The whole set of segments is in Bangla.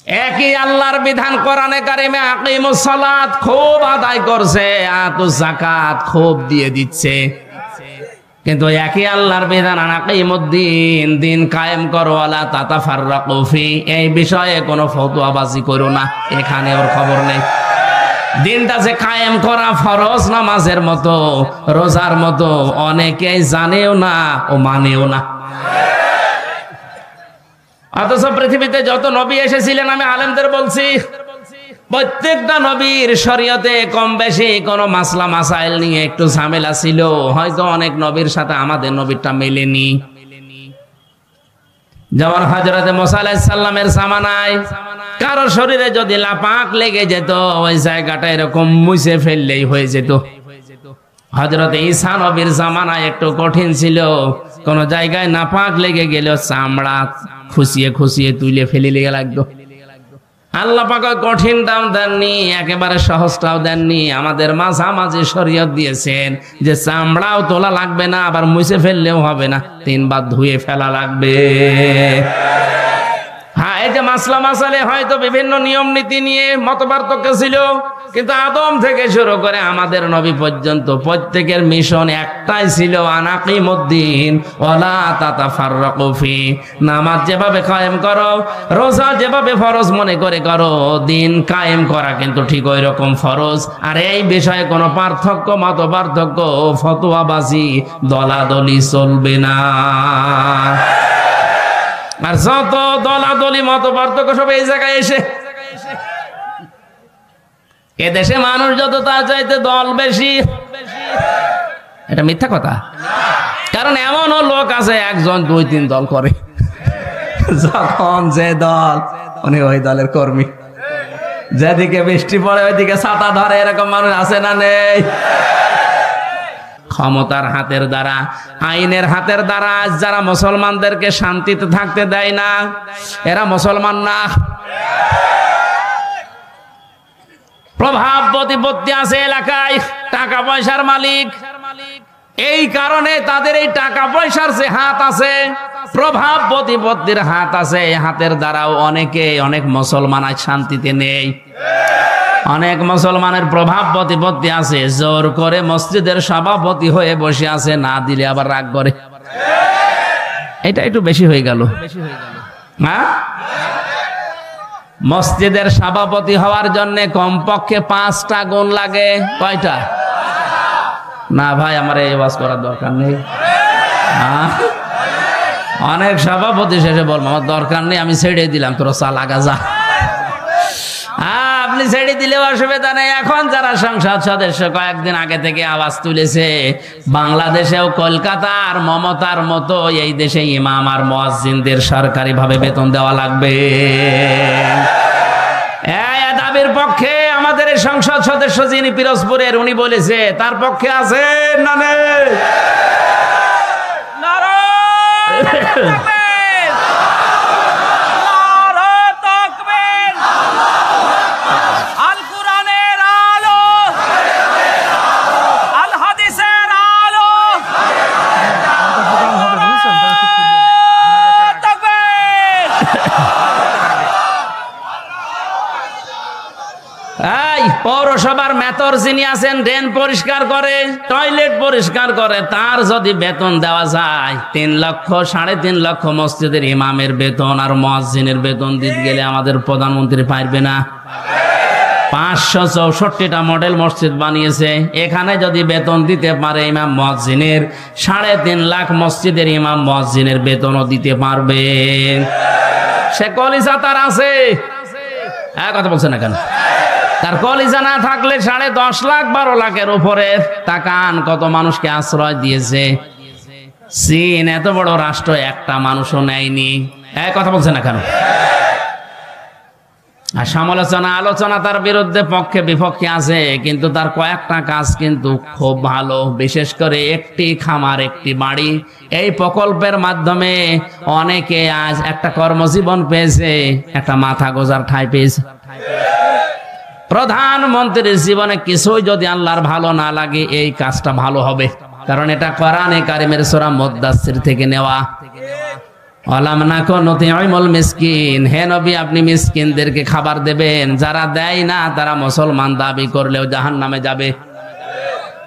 একই আল্লাহর বিধান কোরআনে কারিমে আকিমুস সালাত খুব আদায় করছে, আতুজ যাকাত খুব দিয়ে দিচ্ছে, কিন্তু একই আল্লাহর বিধান আকিমুদ্দিন, দিন কায়েম করো, ওয়ালা তাতাফাররাকু ফি, এই বিষয়ে কোনো ফতোয়াবাজি করো না, এখানে ওর খবর নেই। দিনটা যে কায়েম করা ফরজ নামাজের মতো, রোজার মতো, অনেকেই জানেও না ও মানেও না। অথচ পৃথিবীতে যত নবী এসেছিলেন, আমি আলেমদের বলছি, প্রত্যেকটা নবীর শরীয়তে কম বেশি কোনো মাসলা মাসাইল নিয়ে একটু ঝামেলা ছিল, হয়তো অনেক নবীর সাথে আমাদের নবীরটা মেলেনি। যেমন হযরতে মুসা আলাইহিস সালামের জামানায় কারো শরীরে যদি লাপাক লেগে যেত, ওই জায়গাটা এরকম মুছে ফেললেই হয়ে যেত। হযরতে ঈসা নবীর জামানায় একটু কঠিন ছিল, কোন জায়গায় নাপাক লেগে গেল চামড়া খুশিয়ে খুশিয়ে তুলে ফেলে লেগে লাগতো। আল্লাহ পাক কঠিনটাও দেননি, একেবারে সহজটাও দেননি, আমাদের মাঝামাঝি শরীয়ত দিয়েছেন যে চামড়াও তোলা লাগবে না, আবার মুছে ফেললেও হবে না, 3 বার ধুয়ে ফেলা লাগবে। হ্যাঁ, এই যে মাসলা মাসালে হয়তো বিভিন্ন নিয়ম নীতি নিয়ে মতপার্থক্য ছিল, কিন্তু আদম থেকে শুরু করে আমাদের নবী পর্যন্ত প্রত্যেকের মিশন একটাই ছিল, আনাকিমুদ্দিন ওয়ালা তাতাফাররাকু ফি, নামাজ যেভাবে কায়েম করো, রোজা যেভাবে ফরজ মনে করে করো, দিন কায়েম করা কিন্তু ঠিক ওই রকম ফরজ। আর এই বিষয়ে কোনো পার্থক্য, মত পার্থক্য, ফতোয়াবাজি, দলাদলি চলবে না। আর যত দলাদলি মত পার্থক্য সব এই জায়গায় এসে, এদেশে মানুষ যত তার চাইতে দল বেশি, এটা মিথ্যা কথা। কারণ এমনও লোক আছে 1 2 3 দল করে, যখন যে দল উনি ওই দলের কর্মী, যেদিকে বৃষ্টি পড়ে ওইদিকে ছাতা ধরে, এরকম মানুষ আছে না নেই? ক্ষমতার হাতের দ্বারা, আইনের হাতের দ্বারা যারা মুসলমানদেরকে শান্তিতে থাকতে দেয় না, এরা মুসলমান না। প্রভাব প্রতিপত্তি আছে এলাকায়, টাকা পয়সার মালিক, এই কারণে তাদের এই টাকা পয়সার যে হাত আছে, প্রভাব প্রতিপত্তির হাত আছে, হাতের দ্বারাও অনেক মুসলমান আজ শান্তিতে নেই। অনেক মুসলমানের প্রভাব প্রতিপত্তি আছে, জোর করে মসজিদের সভাপতি হয়ে বসে আছে, না দিলে আবার রাগ করে। এটা একটু বেশি হয়ে গেল। হ্যাঁ, মসজিদের সভাপতি হওয়ার জন্য কমপক্ষে 5টা গুণ লাগে। কয়টা? না ভাই, আমার এই ওয়াজ করার দরকার নেই। অনেক সভাপতি শেষে বলবো আমার দরকার নেই, আমি ছেড়ে দিলাম, তোরা চা লাগা যা। আপনি ছেড়ে দিলেও অসুবিধা নেই। এখন যারা সংসদ সদস্য কয়েকদিন আগে থেকে আওয়াজ তুলেছে, বাংলাদেশেও কলকাতা আর মমতার মতো এই দেশে ইমাম আর মুয়াজ্জিনদের সরকারি ভাবে বেতন দেওয়া লাগবে। এই দাবির পক্ষে আমাদের এই সংসদ সদস্য যিনি পিরোজপুরের, উনি বলেছে, তার পক্ষে আছে না নেই? পৌরসভার মেয়র যিনি আছেন, ড্রেন পরিষ্কার করে, টয়লেট পরিষ্কার করে, তার যদি বেতন দেওয়া যায় 3 লক্ষ 3.5 লক্ষ, মসজিদের ইমামের বেতন আর মুয়াজ্জিনের বেতন দিতে গেলে আমাদের প্রধানমন্ত্রী পারবে না। 564টা মডেল মসজিদ বানিয়েছে, এখানে যদি বেতন দিতে পারে ইমাম মুয়াজ্জিনের, 3.5 লাখ মসজিদের ইমাম মুয়াজ্জিনের বেতনও দিতে পারবে। সে কলিজা তার আছে, কথা বলছে না কেন? তার কলিজা না থাকলে 10.5 লাখ 12 লাখের উপরে, তাকান কত মানুষকে আশ্রয় দিয়েছে। চীন এত বড় রাষ্ট্র, একটা মানুষও নেয়নি। কথা বলছে না কেন? আর সমালোচনা আলোচনা তার বিরুদ্ধে পক্ষে বিপক্ষে আছে, কিন্তু তার কয়েকটা কাজ কিন্তু খুব ভালো। বিশেষ করে একটি খামার একটি বাড়ি, এই প্রকল্পের মাধ্যমে অনেকে আজ একটা কর্মজীবন পেয়েছে, একটা মাথা গোজার ঠাঁই পেয়েছে। প্রধানমন্ত্রীর জীবনে কিছুই যদি আল্লাহর ভালো না লাগে, এই কাজটা ভালো হবে, কারণ এটা কোরআনে কারিমের সূরা মুদ্দাসসির থেকে নেওয়া। ওয়ালাম নাকুন নুতি'মুল মিসকিন, হে নবী আপনি মিসকিনদেরকে খাবার দেবেন, যারা দেয় না তারা মুসলমান দাবি করলেও জাহান্নামে যাবে।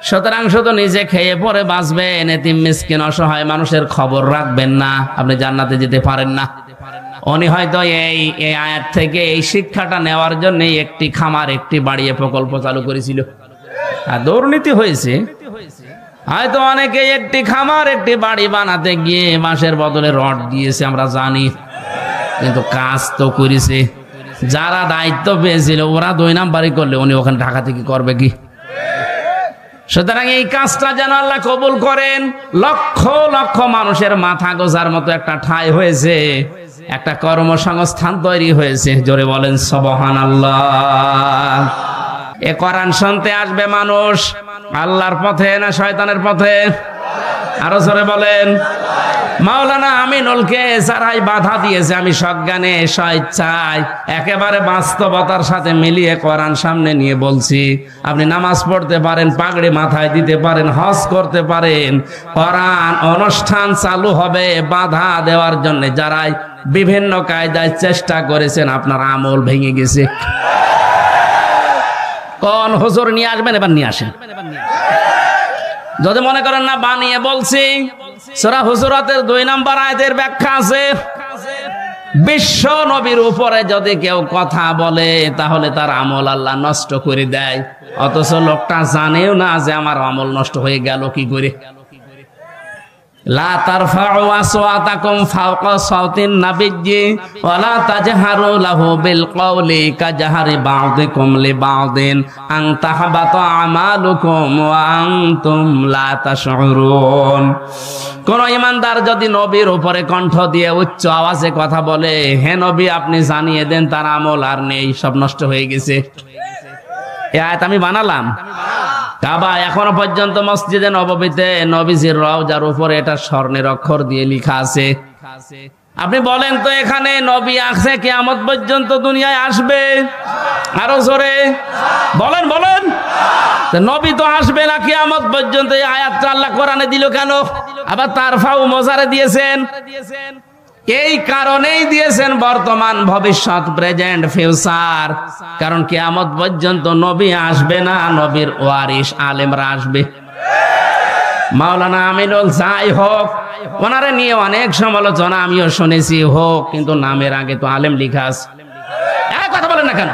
সুতরাং শুধু নিজে খেয়ে পরে বাঁচবেন, এতিম মিসকিন অসহায় মানুষের খবর রাখবেন না, আপনি জান্নাতে যেতে পারেন না। উনি হয়তো এই আয়াত থেকে এই শিক্ষাটা নেওয়ার জন্য একটি খামার একটি বাড়িয়ে প্রকল্প চালু করেছিল। আর দুর্নীতি হয়েছে, হয়তো অনেকে একটি খামার একটি বাড়ি বানাতে গিয়ে বাঁশের বদলে রড দিয়েছে, আমরা জানি, কিন্তু কাজ তো করেছে। যারা দায়িত্ব পেয়েছিল ওরা 2 নাম্বারই করলে উনি ওখানে ঢাকা থেকে করবে কি? সুতরাং এই কাজটা যেন আল্লাহ কবুল করেন। লক্ষ লক্ষ মানুষের মাথা গোজার মতো একটা ঠাঁই হয়েছে, একটা কর্মসংস্থান তৈরি হয়েছে। জোরে বলেন সুবহানাল্লাহ। এ কোরআন শুনতে আসবে মানুষ আল্লাহর পথে না শয়তানের পথে? আরো জোরে বলেন। মাওলানা আমিনুলকে যারাই বাধা দিয়েছে, আমি সজ্ঞানে স্বেচ্ছায় একেবারে বাস্তবতার সাথে মিলিয়ে কোরআন সামনে নিয়ে বলছি, আপনি নামাজ পড়তে পারেন, পাগড়ি মাথায় দিতে পারেন, হজ করতে পারেন, কোরআন অনুষ্ঠান চালু হবে বাধা দেওয়ার জন্য যারাই বিভিন্ন কায়দায় চেষ্টা করেছেন, আপনার আমল ভেঙে গেছে। কোন হুজুর নিয়ে আসবেন? এবার নিয়ে আসেন। যদি মনে করেন না বানিয়ে বলছি, সূরা হুজুরাতের 2 নম্বর আয়াতের ব্যাখ্যা আছে, বিশ্ব নবীর উপরে যদি কেউ কথা বলে তাহলে তার আমল আল্লাহ নষ্ট করে দেয়, অথচ লোকটা জানেও না যে আমার আমল নষ্ট হয়ে গেল কি করে। লা তারফাউ আসওয়াতাকুম ফাওকা সাওতিন নাবিয়্যি ওয়া লা তাজহারু লাহু বিল কওলি কাজহারি বা'দিকুম লিবা'দিন আন তাহবাতা আমালুকুম ওয়া আনতুম লা তাশউরুন। কোন ঈমানদার যদি নবীর উপরে কণ্ঠ দিয়ে উচ্চ আওয়াজে কথা বলে, হে নবী আপনি জানিয়ে দেন তার আমল আর নেই, সব নষ্ট হয়ে গেছে। এই আয়াত আমি বানালাম। কাবা এখনো পর্যন্ত মসজিদে নববীতে নবীজির রওজার উপরে এটা স্বর্ণের অক্ষর দিয়ে লেখা আছে। আপনি বলেন তো এখানে নবী আছে কিয়ামত পর্যন্ত দুনিয়ায় আসবে? আরো জোরে বলেন বলেন। নবী তো আসবে না কিয়ামত পর্যন্ত, এই আয়াতটা আল্লাহ কোরআনে দিল কেন? আবার তারফাউ মোজারে দিয়েছেন, এই কারণেই দিয়েছেন বর্তমান ভবিষ্যৎ প্রেজেন্ট ফিউচার, কারণ কিয়ামত পর্যন্ত নবী আসবে না, নবীর ওয়ারিস আলেমরা আসবে। মাওলানা আমিনুল যাই হোক, ওনারে নিয়ে অনেক সমালোচনা আমিও শুনেছি হোক, কিন্তু নামের আগে তো আলেম লেখা আছে। কথা বলেন না কেন?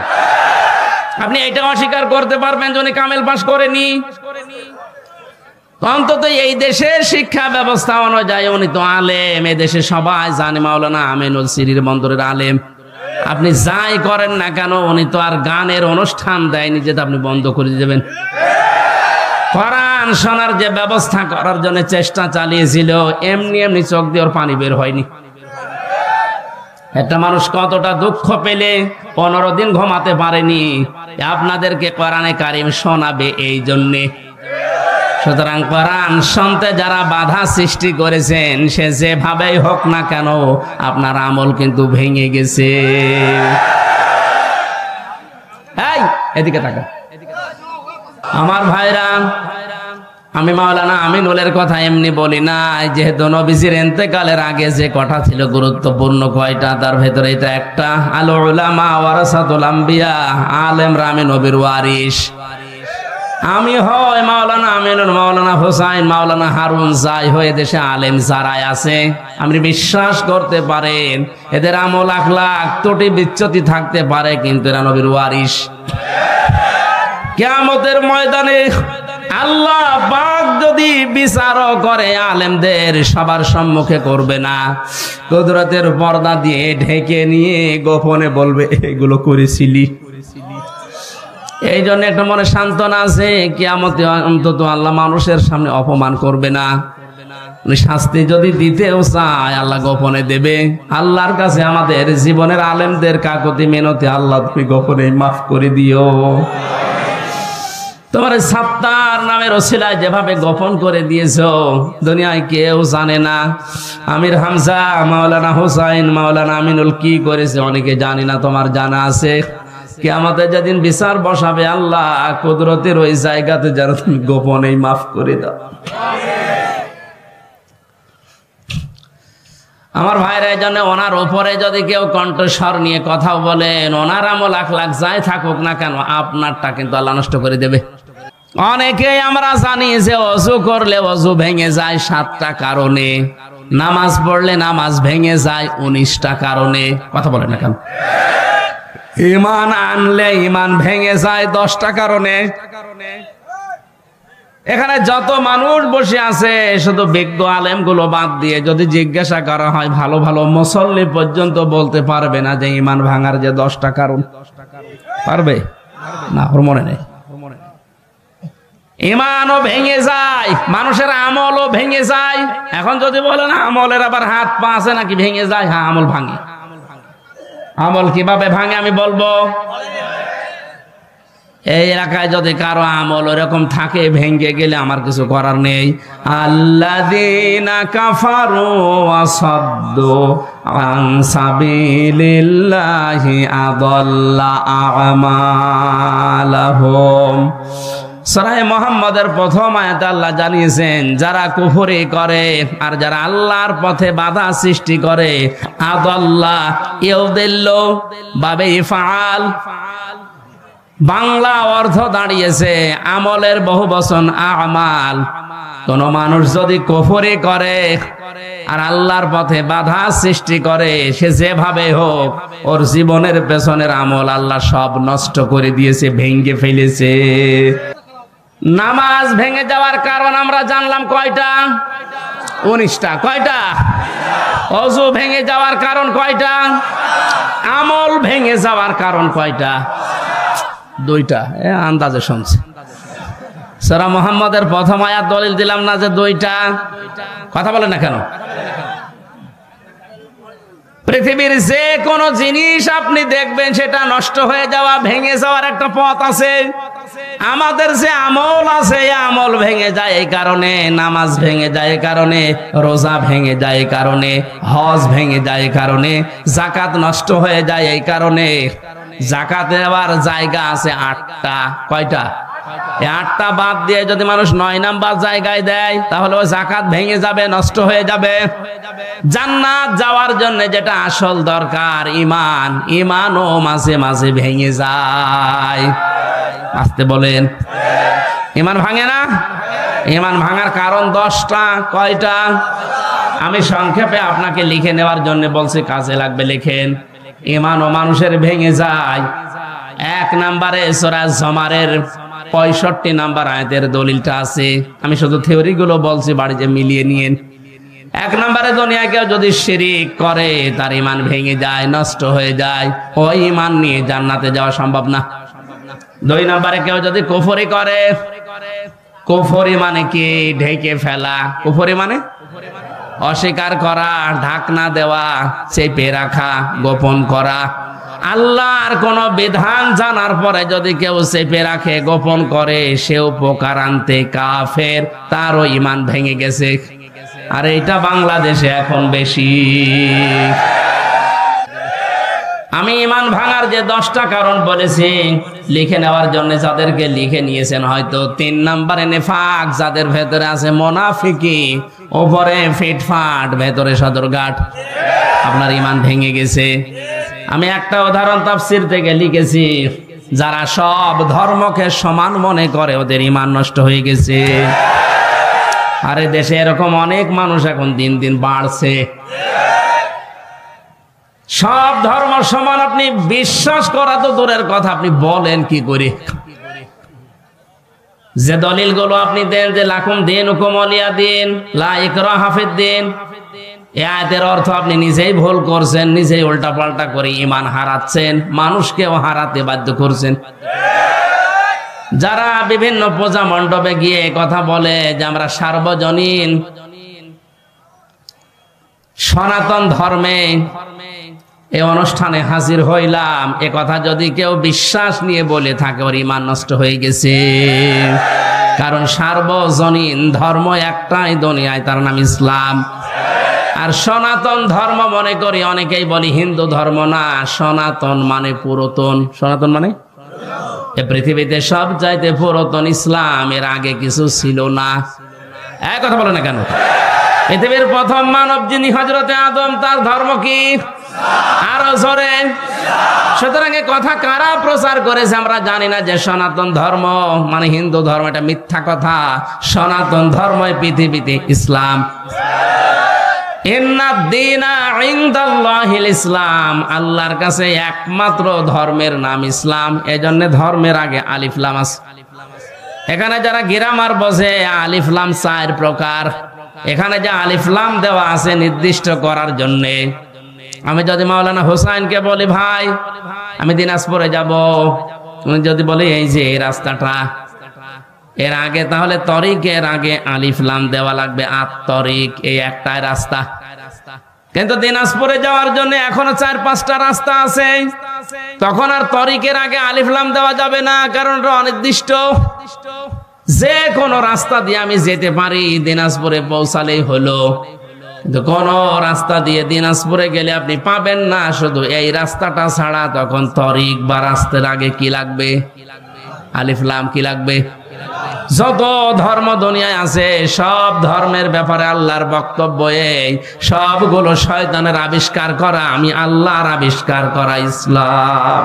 আপনি এটা অস্বীকার করতে পারবেন যে উনি কামেল পাস করেনি? অন্তত এই দেশের শিক্ষা ব্যবস্থা অনুযায়ী উনি তো আলেম, এই দেশে সবাই জানে মাওলানা আমিনুল সিরির বন্দরের আলেম। আপনি যাই করেন না কেন, উনি তো আর গানের অনুষ্ঠান দেয়নি যেটা আপনি বন্ধ করে দেবেন। কোরআন শোনার যে ব্যবস্থা করার জন্য চেষ্টা চালিয়েছিল, এমনি এমনি চোখ দিয়ে ওর পানি বের হয়নি। একটা মানুষ কতটা দুঃখ পেলে 15 দিন ঘুমাতে পারেনি, আপনাদেরকে কোরআনে কারিম শোনাবে এই জন্যে। সুতরাং কোরআন শুনতে যারা বাধা সৃষ্টি করেছেন, সে যেভাবেই হোক না কেন আপনার আমল কিন্তু ভেঙে গেছে। এই এদিকে তাকা। আমার ভাইরা, আমি মাওলানা আমিনুলের কথা এমনি বলি না, যেহেতু নবীজির ইন্তেকালের আগে যে কথা ছিল গুরুত্বপূর্ণ কয়টা, তার ভেতরে এটা একটা। আল উলামা ওয়ারাসাতুল আম্বিয়া, আলেমরা আমি নবীর ওয়ারিস। আমি হয় মাওলানা আমিনুল, মাওলানা হোসাইন, মাওলানা হারুন, যাই হয়ে দেশে আলেম যারাই আছে, আপনি বিশ্বাস করতে পারেন এদের আমল আখলাক ত্রুটি বিচ্যুতি থাকতে পারে, কিন্তু এরা নবীর ওয়ারিস। কিয়ামতের ময়দানে আল্লাহ পাক যদি বিচারও করে, আলেমদের সবার সম্মুখে করবে না, কুদরতের পর্দা দিয়ে ঢেকে নিয়ে গোপনে বলবে এগুলো করেছিলি। এই জন্য একটা মনে সান্ত্বনা আছে, কিয়ামতে অন্তত আল্লাহ মানুষের সামনে অপমান করবে না। শাস্তি যদি দিতেও চায় আল্লাহ গোপনে দেবে। আল্লাহর কাছে আমাদের জীবনের আলেমদের কাকুতি মিনতি, আল্লাহ তুমি গোপনে মাফ করে দিও। তোমার সাত্তার নামের ওসিলায় যেভাবে গোপন করে দিয়েছো, দুনিয়ায় কেউ জানে না। আমির হামজা, মাওলানা হোসাইন, মাওলানা আমিনুল কি করেছে অনেকে জানি না, তোমার জানা আছে। কিয়ামতে যেদিন বিচার বসাবে, আল্লাহ কুদরতের ওই জায়গাতে যেন তুমি গোপনেই মাফ করে দাও। আমার ভাইরা, এই জন্য ওনার উপরে যদি কেউ কণ্ঠস্বর নিয়ে কথাও বলেন, ওনার আমল লাখ লাখ যাই থাকুক না কেন, আপনারটা কিন্তু আল্লাহ নষ্ট করে দেবে। অনেকেই আমরা জানি যে অজু করলে অজু ভেঙে যায় 7টা কারণে, নামাজ পড়লে নামাজ ভেঙে যায় 19টা কারণে। কথা বলে না কেন? ঈমান আনলে ঈমান ভেঙে যায় 10টা কারণে। এখানে যত মানুষ বসে আছে শুধু বিজ্ঞ আলেম গুলো বাদ দিয়ে যদি জিজ্ঞাসা করা হয়, ভালো ভালো মুসল্লি পর্যন্ত বলতে পারবে না যে ঈমান ভাঙার যে 10টা কারণ। পারবে না? ওর মনে নেই। ঈমানও ভেঙে যায়, মানুষের আমলও ভেঙে যায়। এখন যদি বলেন আমলের আবার হাত পা আছে নাকি ভেঙে যায়, হ্যাঁ আমল ভাঙে। আমল কিভাবে ভাঙে আমি বলবো। এই এলাকায় যদি কারো আমল ওরকম থাকে, ভেঙে গেলে আমার কিছু করার নেই। আল্লাযীনা কাফারু ওয়া সাদ্দু আন সাবিলিল্লাহি আযাল্লা আমালাহুম। সূরা মুহাম্মাদের প্রথম আয়াতে আল্লাহ জানিয়েছেন, যারা কুফরি করে আর যারা আল্লাহর পথে বাধা সৃষ্টি করে, আযাল্লা ইউদিল্লু বাবে ইফআল, বাংলা অর্থ দাঁড়িয়েছে আমলের বহুবচন আমাল। কোন মানুষ যদি কুফরি করে আর আল্লাহর পথে বাধা সৃষ্টি করে, সে যেভাবে হোক ওর জীবনের পেছনের আমল আল্লাহ সব নষ্ট করে দিয়েছে, ভেঙে ফেলেছে। নামাজ ভেঙে যাওয়ার কারণ আমরা জানলাম কয়টা? 19টা। কয়টা? ওযু ভেঙে যাওয়ার কারণ কয়টা? আমল ভেঙে যাওয়ার কারণ কয়টা? 2টা। আন্দাজে শুনছে। সূরা মুহাম্মাদের প্রথম আয়াত দলিল দিলাম না যে 2টা? কথা বলেন না কেন? পৃথিবীর যে কোনো জিনিস আপনি দেখবেন সেটা নষ্ট হয়ে যাওয়া, ভেঙে যাওয়ার একটা পথ আছে। আমাদের যে আমল আছে, আমল ভেঙে যায় এই কারণে, নামাজ ভেঙে যায় এই কারণে, রোজা ভেঙে যায় এই কারণে, হজ ভেঙে যায় এই কারণে, যাকাত নষ্ট হয়ে যায় এই কারণে। যাকাত দেওয়ার জায়গা আছে 8টা। কয়টা? 8টা বাদ দিয়ে যদি মানুষ 9 নাম্বার জায়গায় দেয়, তাহলে ওই যাকাত ভেঙে যাবে, নষ্ট হয়ে যাবে। জান্নাত যাওয়ার জন্য যেটা আসল দরকার ঈমান, ঈমানও মাঝে মাঝে ভেঙে যায়। আসতে বলেন, ঈমান ভাঙে না? ঈমান ভাঙার কারণ 10টা। কয়টা? আমি সংক্ষেপে আপনাকে লিখে নেওয়ার জন্য বলছি, কাজে লাগবে লিখেন। ঈমানও মানুষের ভেঙে যায়। 1 নম্বরে সূরা জুমারের 65 নাম্বার আয়াতের দলিলটা আছে। আমি শুধু থিওরি গুলো বলছি, বাড়িতে মিলিয়ে নিয়েন। 1 নম্বরে দুনিয়ায় কেউ যদি শিরিক করে, তার ঈমান ভেঙে যায়, নষ্ট হয়ে যায়। ওই ঈমান নিয়ে জান্নাতে যাওয়া সম্ভব না। 2 নম্বরে কেউ যদি কুফরি করে, কুফরি মানে কি? ঢেকে ফেলা। কুফরি মানে অস্বীকার করা, ঢাকনা দেওয়া, চেপে রাখা, গোপন করা। আল্লাহর কোন বিধান জানার পরে যদি কেউ চেপে রাখে, গোপন করে, সেও উপকার আনতে কাফের, তারও ঈমান ভেঙে গেছে। আর এটা বাংলাদেশে এখন বেশি। আমি ঈমান ভাঙার যে 10টা কারণ বলেছি, লিখে নেওয়ার জন্য যাদেরকে লিখে নিয়েছেন, হয়তো 3 নম্বরে নেফাক, যাদের ভেতরে আছে মুনাফিকি, উপরে ফিটফাট, ভেতরে সদরঘাট, আপনার ঈমান ভেঙে গেছে। আমি একটা উদাহরণ তাফসীর থেকে লিখেছি, যারা সব ধর্মকে সমান মনে করে, ওদের ঈমান নষ্ট হয়ে গেছে। আরে দেশে এরকম অনেক মানুষ এখন দিন দিন বাড়ছে। সব ধর্ম সমান আপনি বিশ্বাস করা তো দূরের কথা, আপনি বলেন কি করে? যে দলিলগুলো আপনি দেন যে লাকুম দীনুকুম ওয়ালিয়া দীন, লা ইকরাহা ফিদ্দীন, এই আয়াতের অর্থ আপনি নিজেই ভুল করছেন, নিজেই উল্টাপাল্টা করে ঈমান হারাচ্ছেন, মানুষকেও হারাতে বাধ্য করছেন। যারা বিভিন্ন পূজা মণ্ডপে গিয়ে কথা বলে যে আমরা সার্বজনীন সনাতন ধর্মে এই অনুষ্ঠানে হাজির হইলাম, এ কথা যদি কেউ বিশ্বাস নিয়ে বলে থাকে, ওর ঈমান নষ্ট হয়ে গেছে। কারণ সার্বজনীন ধর্ম একটাই দুনিয়ায়, তার নাম ইসলাম। আর সনাতন ধর্ম মনে করি অনেকেই বলি হিন্দু ধর্ম না, সনাতন মানে পুরাতন। সনাতন মানে এ পৃথিবীতে সব চাইতে পুরাতন ইসলাম, এর আগে কিছু ছিল না। এক কথা বলো না কেন? পৃথিবীর প্রথম মানব যিনি হযরতে আদম, তার ধর্ম কি? আরো জোরে। সুতরাং এই কথা কারা প্রচার করেছে আমরা জানি না, যে সনাতন ধর্ম মানে হিন্দু ধর্ম, এটা মিথ্যা কথা। সনাতন ধর্মই পৃথিবীতে ইসলাম। ইসলাম, আল্লাহর কাছে একমাত্র ধর্মের নাম ইসলাম। এজন্য ধর্মের আগে আলিফ লাম আছে। এখানে যারা গ্রামার বোঝে, আলিফ লাম 4 প্রকার। এখানে যে আলিফ লাম দেওয়া আছে নির্দিষ্ট করার জন্য। আমি যদি মাওলানা হোসাইনকে বলি ভাই আমি দিনাজপুরে যাব, যদি বলি এই যে এই রাস্তাটা, এর আগে তাহলে তরিকের আগে আলিফ লাম দেওয়া লাগবে। তরিক এই একটাই রাস্তা, কিন্তু দিনাজপুরে যাওয়ার জন্য এখনো 4-5টা রাস্তা আছে। তখন আর তরিকের আগে আলিফ লাম দেওয়া যাবে না, কারণ এটা অনির্দিষ্ট। যে কোনো রাস্তা দিয়ে আমি যেতে পারি, দিনাজপুরে পৌঁছালেই হলো। কিন্তু কোন রাস্তা দিয়ে দিনাজপুরে গেলে আপনি পাবেন না শুধু এই রাস্তাটা ছাড়া। তখন তরিক বা রাস্তার আগে কি লাগবে? আলিফ লাম। কি লাগবে? যত ধর্ম দুনিয়ায় আছে সব ধর্মের ব্যাপারে আল্লাহর বক্তব্য এই, সবগুলো শয়তানের আবিষ্কার করা, আমি আল্লাহর আবিষ্কার করা ইসলাম।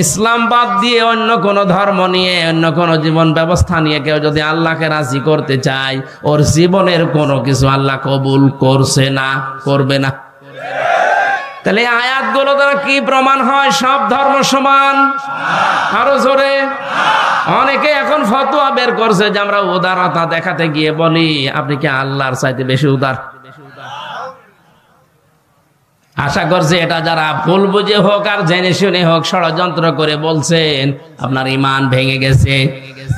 ইসলাম বাদ দিয়ে অন্য কোন ধর্ম নিয়ে, অন্য কোন জীবন ব্যবস্থা নিয়ে কেউ যদি আল্লাহকে রাজি করতে চায়, ওর জীবনের কোনো কিছু আল্লাহ কবুল করছে না, করবে না। তাহলে আয়াতগুলো দ্বারা কি প্রমাণ হয়? সব ধর্ম সমান। আরো জোরে। অনেকে এখন ফতোয়া বের করছে যে আমরা উদারতা দেখাতে গিয়ে বলি আপনি কি আল্লাহর চাইতে বেশি উদার? আশা করছি এটা যারা ভুল বুঝে হোক আর জেনে শুনে হোক ষড়যন্ত্র করে বলছেন, আপনার ঈমান ভেঙে গেছে।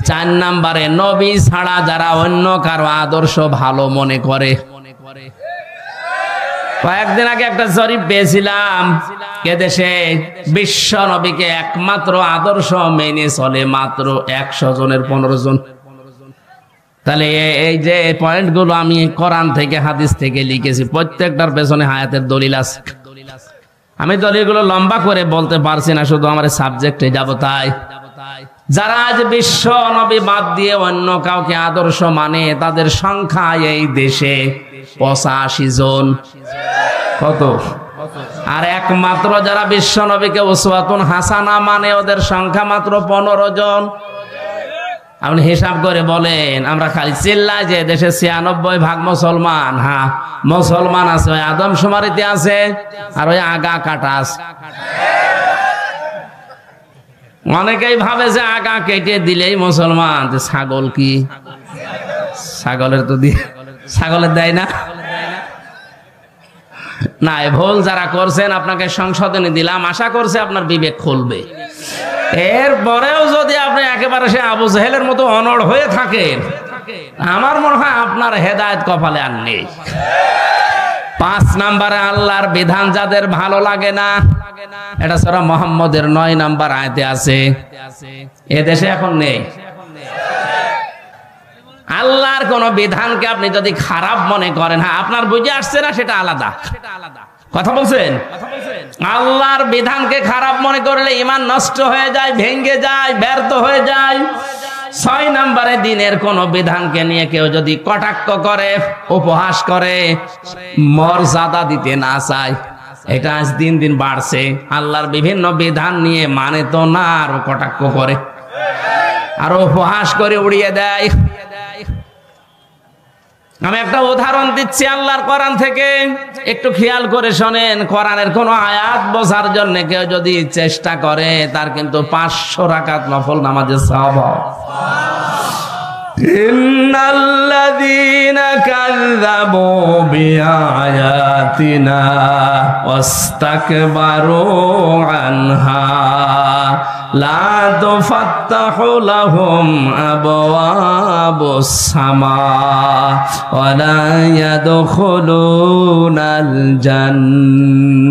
4 নম্বরে, নবী ছাড়া যারা অন্য কারো আদর্শ ভালো মনে করে। কয়েকদিন আগে একটা জরিপ পেয়েছিলাম, কে দেশে বিশ্ব নবীকে একমাত্র আদর্শ মেনে চলে মাত্র 100 জনের 15 জন। তাহলে এই যে পয়েন্টগুলো আমি কোরআন থেকে হাদিস থেকে লিখেছি, প্রত্যেকটার পেছনে হায়াতের দলিল আছে। আমি দলিলগুলো লম্বা করে বলতে পারছি না, শুধু আমার সাবজেক্টে যাব। তাই যারা আজ বিশ্ব নবী বাদ দিয়ে অন্য কাউকে আদর্শ মানে, তাদের সংখ্যা এই দেশে 85 জন। কত? আর একমাত্র যারা বিশ্ব নবীকে উসওয়াতুন হাসানা মানে, ওদের সংখ্যা মাত্র 15 জন। আপনি হিসাব করে বলেন, আমরা খালি চিল্লাই যে দেশে 96% মুসলমান। হ্যাঁ, মুসলমান আছে, ওই আদমশুমারিতে আছে, আর ওই আগা কাটা আছে। অনেকেই ভাবে যে আগা কেটে দিলেই মুসলমান। ছাগল কি? ছাগলের তো দিয়ে, ছাগলের দেয় না। না, ভুল যারা করছেন আপনাকে সংশোধনী দিলাম, আশা করছে আপনার বিবেক খুলবে। এরপরেও যদি আপনি একেবারে সে আবু জেহেলের মতো অনড় হয়ে থাকেন, আমার মনে হয় আপনার হেদায়েত কপালে আর নেই। 5 নম্বরে, আল্লাহর বিধান যাদের ভালো লাগে না, এটা সূরা মুহাম্মদের 9 নম্বর আয়াতে আছে। এ দেশে এখন নেই। আল্লাহর কোন বিধানকে আপনি যদি খারাপ মনে করেন, হ্যাঁ আপনার বুঝে আসছে না, সেটা আলাদা কথা বলছেন। আল্লাহর বিধানকে খারাপ মনে করলে ঈমান নষ্ট হয়ে যায়, ভেঙে যায়, ব্যর্থ হয়ে যায়। 6 নম্বরে, দিনের কোন বিধানকে নিয়ে কেউ যদি কটাক্ষ করে, উপহাস করে, মর্যাদা দিতে না চায়, এটা আজ দিন দিন বাড়ছে। আল্লাহর বিভিন্ন বিধান নিয়ে মানে তো না, আরো কটাক্ষ করে, আরো উপহাস করে উড়িয়ে দেয়। আমি একটা উদাহরণ দিচ্ছি আল্লাহর কোরআন থেকে, একটু খেয়াল করে শোনেন। কোরআনের কোন আয়াত বোঝার জন্য কেউ যদি চেষ্টা করে, তার কিন্তু 500 রাকাত নফল নামাজের সওয়াব হয়। ইন্নাল্লাযীনা কাযযাবু বিআয়াতিনা ওয়াস্তাকবারু আনহা লা তুফাত্তাহু লাহুম আবওয়াবুস সামা ওয়া লা ইয়াদখুলুনাল জান্নাহ।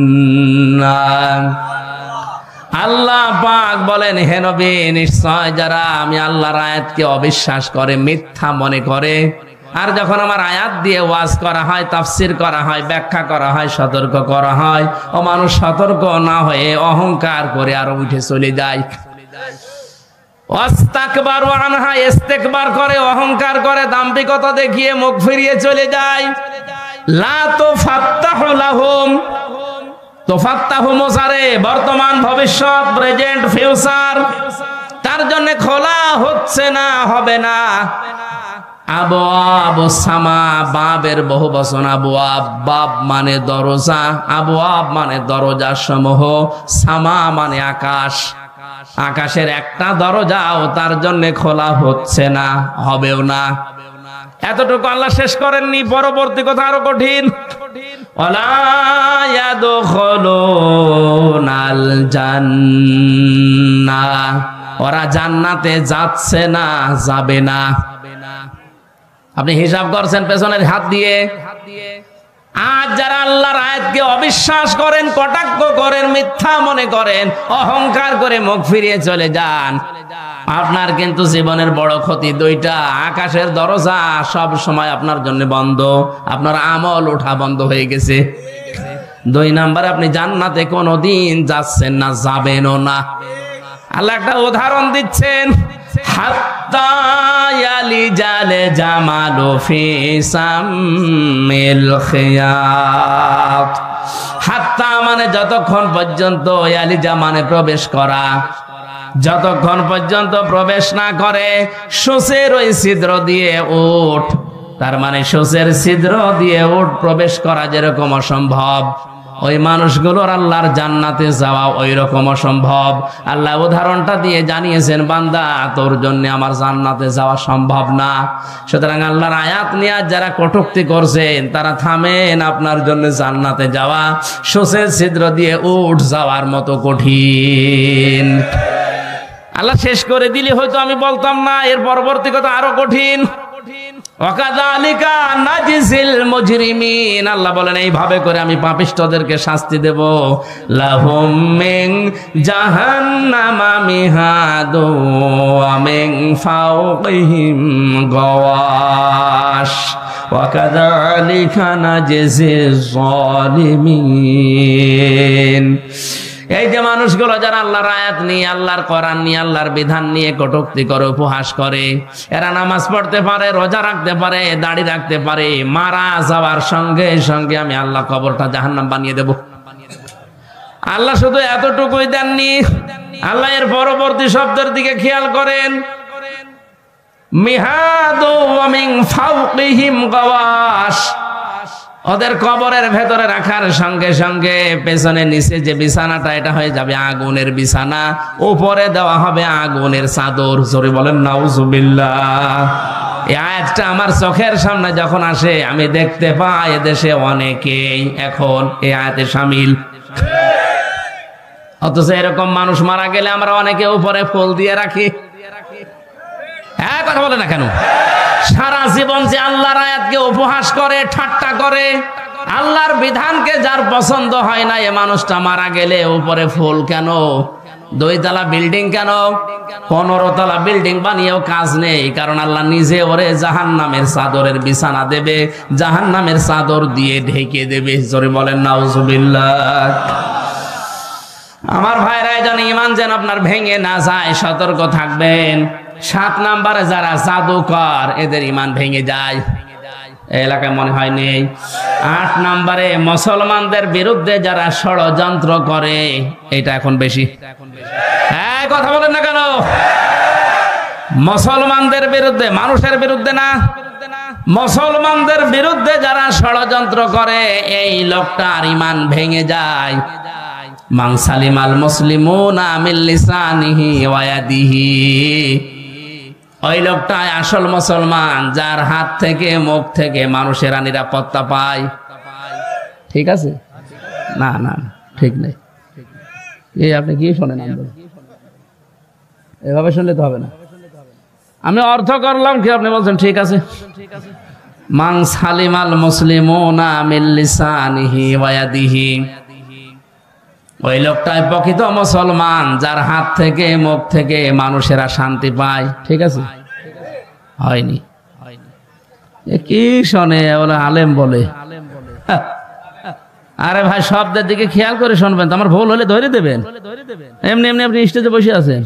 আল্লাহ পাক বলেন, হে নবী, নিশ্চয় যারা আমি আল্লাহর আয়াতকে অবিশ্বাস করে, মিথ্যা মনে করে, আর যখন আমার আয়াত দিয়ে ওয়াজ করা হয়, তাফসীর করা হয়, ব্যাখ্যা করা হয়, সতর্ক করা হয়, ও মানুষ সতর্ক না হয়ে অহংকার করে আরো উঠে চলে যায়। ওয়াস্তাকবারু আনহা, ইস্তেকবার করে, অহংকার করে, দাম্ভিকতা দেখিয়ে মুখ ফিরিয়ে চলে যায়। লা তুফাত্তাহু লাহুম, তুফাত্তাহু মুসারে বর্তমান, ভবিষ্যৎ, প্রেজেন্ট, ফিউচার, তার জন্য খোলা হচ্ছে না, হবে না। আবওয়াব সামা, বাবের বহু বচন আবওয়াব, বাব মানে দরজা, আবওয়াব মানে দরজা সমূহ, সামা মানে আকাশ। আকাশের একটা দরজাও তার জন্য খোলা হচ্ছে না, হবেও না। এতটুকু আল্লাহ শেষ করেননি, পরবর্তী কথা আরো কঠিন। ওয়ালা ইয়াদখুলুনাল জান্নাহ, ওরা জান্নাতে যাচ্ছে না, যাবে না। আপনি হিসাব করছেন পেছনের হাত দিয়ে। আজ যারা আল্লাহর আয়াতকে অবিশ্বাস করেন, কটাক্ষ করেন, মিথ্যা মনে করেন, অহংকার করে মুখ ফিরিয়ে চলে যান, আপনার কিন্তু জীবনের বড় ক্ষতি দুইটা। আকাশের দরজা সব সময় আপনার জন্য বন্ধ, আপনার আমল ওঠা বন্ধ হয়ে গেছে। 2 নাম্বার, আপনি জান্নাতে কোনোদিন যাচ্ছেন না, যাবেনও না। আল্লাহ একটা উদাহরণ দিচ্ছেন, হাত্তা ইয়ালিজাল জামালু ফি সামিল খিয়াত। হাত্তা মানে যতক্ষণ পর্যন্ত, ইয়ালিজা মানে প্রবেশ করা, যতক্ষণ পর্যন্ত প্রবেশ না করে সূচের ওই ছিদ্র দিয়ে উট, তার মানে সূচের ছিদ্র দিয়ে উট প্রবেশ করা যেরকম অসম্ভব, ওই মানুষগুলোর আল্লাহর জান্নাতে যাওয়া ওই রকম অসম্ভব। আল্লাহ উদাহরণটা দিয়ে জানিয়েছেন, বান্দা তোর জন্য আমার জান্নাতে যাওয়া সম্ভব না। সুতরাং আল্লাহর আয়াত নিয়ে যারা কটূক্তি করছেন তারা থামেন, আপনার জন্য জান্নাতে যাওয়া সূচের ছিদ্র দিয়ে উট যাওয়ার মতো কঠিন। আল্লাহ শেষ করে দিলে হয়তো আমি বলতাম না, এর পরবর্তী কথা আরো কঠিন। ওয়াকাযালিকা নাজিজিল মুজরিমিন, আল্লাহ বলেন এইভাবে করে আমি পাপিষ্ঠদেরকে শাস্তি দেব। লাহুম মিন জাহান্নামা মিহাদু ওয়া মিন ফাওকিহিম গাওয়াশ ওয়াকাযালিকা নাজিজিজ যালিমিন। এই যে মানুষগুলো যারা আল্লাহর আয়াত নিয়ে, আল্লাহর কোরআন নিয়ে, আল্লাহর বিধান নিয়ে কটূক্তি করে, উপহাস করে, এরা নামাজ পড়তে পারে, রোজা রাখতে পারে, দাড়ি রাখতে পারে, মারা যাওয়ার সঙ্গে সঙ্গে আমি আল্লাহ কবরটা জাহান্নাম বানিয়ে দেব। আল্লাহ শুধু এতটুকুই দেননি, আল্লাহ এর পরবর্তী শব্দের দিকে খেয়াল করেন, মিহাদু ওয়া মিন ফাওকিহিম গাওয়াশ, ওদের কবরের ভেতরে রাখার সঙ্গে সঙ্গে পেছনে নিচে যে বিছানাটা এটা হয়ে যাবে আগুনের বিছানা, উপরে দেওয়া হবে আগুনের চাদর। জোরে বলেন নাউজুবিল্লাহ। এই আয়াতটা আমার চোখের সামনে যখন আসে আমি দেখতে পাই এদেশে অনেকেই এখন এই আয়াতে শামিল। অথচ এরকম মানুষ মারা গেলে আমরা অনেকে উপরে ফুল দিয়ে রাখি। হ্যাঁ, কথা বলে না কেন? সারা জীবন যে আল্লাহর আয়াতকে উপহাস করে, ঠাট্টা করে, আল্লাহর বিধানকে যার পছন্দ হয় না, এ মানুষটা মারা গেলে উপরে ফুল কেন, 2 তলা বিল্ডিং কেন, 15 তলা বিল্ডিং বানিয়েও কাজ নেই। কারণ আল্লাহ নিজে ওরে জাহান্নামের চাদরের বিছানা দেবে, জাহান্নামের চাদর দিয়ে ঢেকে দেবে। জোরে বলেন নাউজুবিল্লাহ। আমার ভাইরা, যেন ঈমান যেন আপনার ভেঙে না যায়, সতর্ক থাকবেন। 7 নম্বরে যারা জাদুকর, এদের ঈমান ভেঙে যায়, এলাকায় মনে হয় নেই। 8 নম্বরে মুসলমানদের বিরুদ্ধে যারা ষড়যন্ত্র করে, এটা এখন বেশি। হ্যাঁ, কথা বলেন না কেন? মুসলমানদের বিরুদ্ধে, মানুষের বিরুদ্ধে না, মুসলমানদের বিরুদ্ধে যারা ষড়যন্ত্র করে, এই লোকটার ঈমান ভেঙে যায়। মান সালিমাল মুসলিমুনা মিন লিসানিহি ওয়া ইয়াদিহি, ওই লোকটাই আসল মুসলমান, যার হাত থেকে মুখ থেকে মানুষেরা নিরাপত্তা পায়। ঠিক আছে? না না, ঠিক নেই। আপনি কি শোনেন? এভাবে শুনলে তো হবে না। আমি অর্থ করলাম কি, আপনি বলছেন ঠিক আছে। মান সালিমাল মুসলিমুনা মিন লিসানিহি ওয়া ইয়াদিহি, ওই লোকটাই প্রকৃত মুসলমান, যার হাত থেকে মুখ থেকে মানুষেরা শান্তি পায়। ঠিক আছে? হয়নি। কি শোনে ওরা আলেম বলে? আরে ভাই, শব্দের দিকে খেয়াল করে শুনবেন, তো আমার ভুল হলে ধরে দেবেন। এমনি এমনি আপনি স্টেজে বসে আছেন,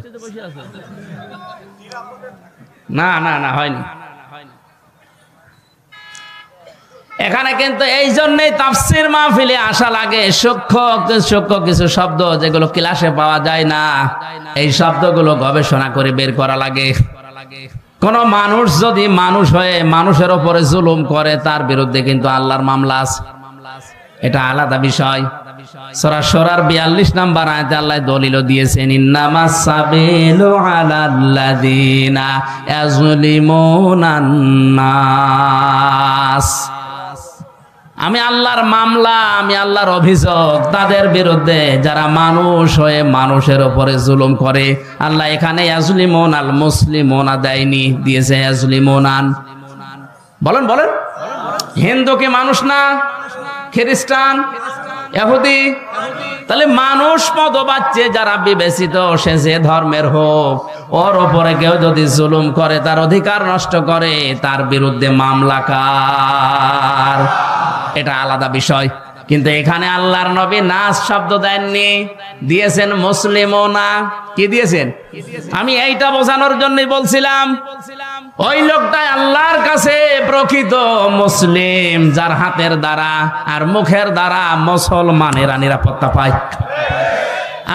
না না না, হয়নি। এখানে কিন্তু এই জন্যই তাফসীর মাহফিলে আসা লাগে। সূক্ষ্ম কিছু শব্দ যেগুলো ক্লাসে পাওয়া যায় না, এই শব্দগুলো গবেষণা করে বের করা লাগে। কোন মানুষ যদি মানুষ হয়ে মানুষের উপরে জুলুম করে, তার বিরুদ্ধে কিন্তু আল্লাহর মামলা আছে, এটা আলাদা বিষয়। সূরা শুরার 42 নম্বর আয়াতে আল্লাহ দলিল দিয়েছেন, ইন্নামাস সাবিলু আলাল্লাযিনা ইয়াজলিমুনান নাস। আমি আল্লাহর মামলা, আমি আল্লাহর অভিযোগ তাদের বিরুদ্ধে যারা মানুষ হয়ে মানুষের উপরে জুলুম করে। আল্লাহ এখানে ইয়াজলিমুন আল মুসলিমুনা দেয়নি, দিয়েছে ইয়াজলিমুনান। বলেন বলেন, হিন্দু কি মানুষ না? খ্রিস্টান, ইহুদি? তাহলে মানুষ মতবাচ্যে যারা বিবেচিত, সে যে ধর্মের হোক, ওর ওপরে কেউ যদি জুলুম করে, তার অধিকার নষ্ট করে, তার বিরুদ্ধে মামলা কার? এটা আলাদা বিষয়। কিন্তু এখানে আল্লাহর নবী নাস শব্দ দেননি, দিয়েছেন মুসলিমুনা। কি দিয়েছেন? আমি এইটা বোঝানোর জন্যই বলছিলাম, ওই লোকটাই আল্লাহর কাছে প্রকৃত মুসলিম, যার হাতের দ্বারা আর মুখের দ্বারা মুসলমানেরা নিরাপত্তা পায়।